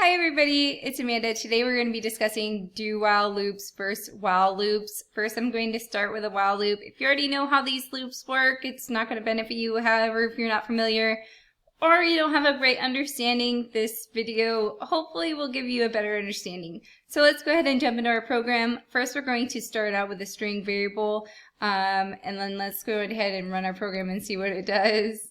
Hi everybody, it's Amanda. Today we're going to be discussing do while loops versus while loops. First I'm going to start with a while loop. If you already know how these loops work, it's not going to benefit you. However, if you're not familiar or you don't have a great understanding, this video hopefully will give you a better understanding. So let's go ahead and jump into our program. First we're going to start out with a string variable and then let's go ahead and run our program and see what it does.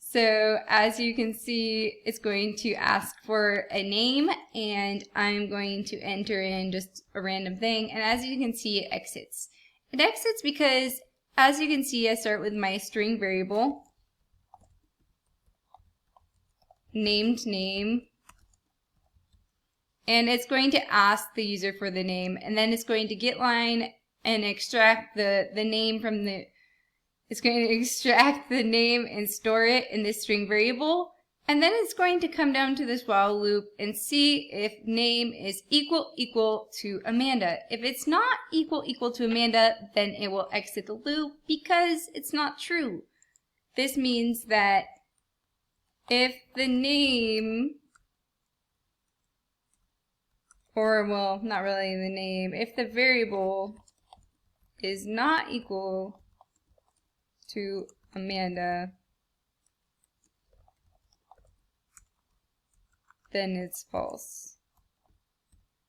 So as you can see, it's going to ask for a name and I'm going to enter in just a random thing, and as you can see it exits. It exits because as you can see I start with my string variable named name, and it's going to ask the user for the name, and then it's going to get line and extract the name from the It's going to extract the name and store it in this string variable, and then it's going to come down to this while loop and see if name is equal to Amanda. If it's not equal to Amanda, then it will exit the loop because it's not true. This means that if the name, or well, not really the name, if the variable is not equal to Amanda, then it's false.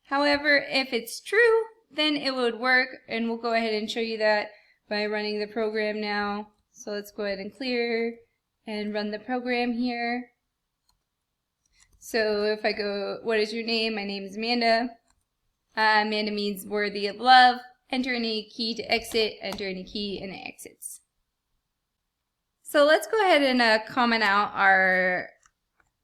However, if it's true, then it would work, and we'll go ahead and show you that by running the program now. So let's go ahead and clear and run the program here. So if I go, what is your name? My name is Amanda. Amanda means worthy of love. Enter any key to exit, enter any key, and it exits. So let's go ahead and comment out our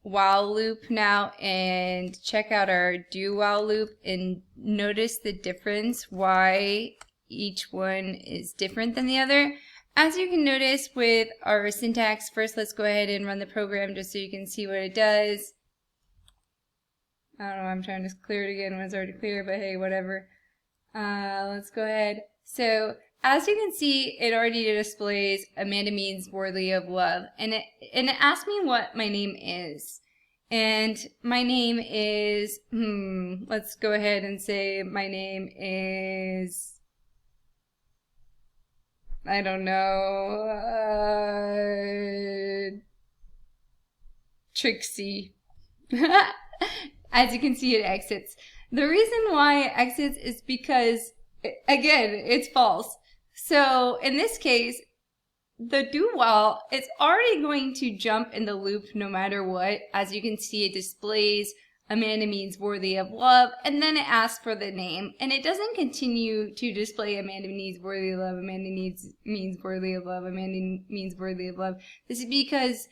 while loop now and check out our do while loop and notice the difference, why each one is different than the other. As you can notice with our syntax, first let's go ahead and run the program just so you can see what it does. I don't know, I'm trying to clear it again when it's already clear, but hey, whatever. Let's go ahead. So as you can see, it already displays Amanda means worthy of love, and it asks me what my name is. And my name is, let's go ahead and say my name is, I don't know, Trixie. As you can see, it exits. The reason why it exits is because, again, it's false. So in this case, the do while, it's already going to jump in the loop no matter what. As you can see, it displays Amanda means worthy of love, and then it asks for the name, and it doesn't continue to display Amanda means worthy of love, Amanda means worthy of love, Amanda means worthy of love. This is because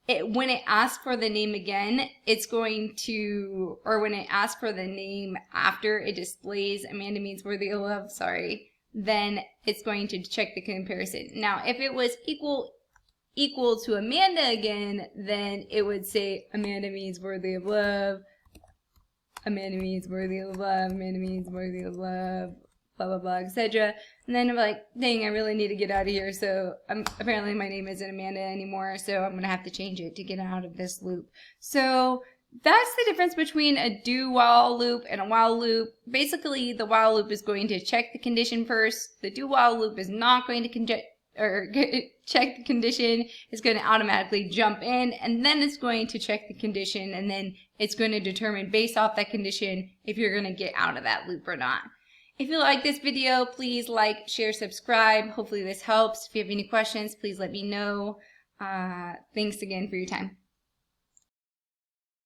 when it asks for the name again, it's going to, or when it asks for the name after it displays Amanda means worthy of love, then it's going to check the comparison. Now, if it was equal to Amanda again, then it would say Amanda means worthy of love, Amanda means worthy of love, Amanda means worthy of love, blah, blah, blah, etc. And then I'm like, dang, I really need to get out of here. So apparently my name isn't Amanda anymore, so I'm going to have to change it to get out of this loop. So that's the difference between a do while loop and a while loop. Basically, the while loop is going to check the condition first. The do while loop is not going to check the condition. It's going to automatically jump in, and then it's going to check the condition, and then it's going to determine based off that condition if you're going to get out of that loop or not. If you like this video, please like, share, subscribe. Hopefully this helps. If you have any questions, please let me know. Thanks again for your time.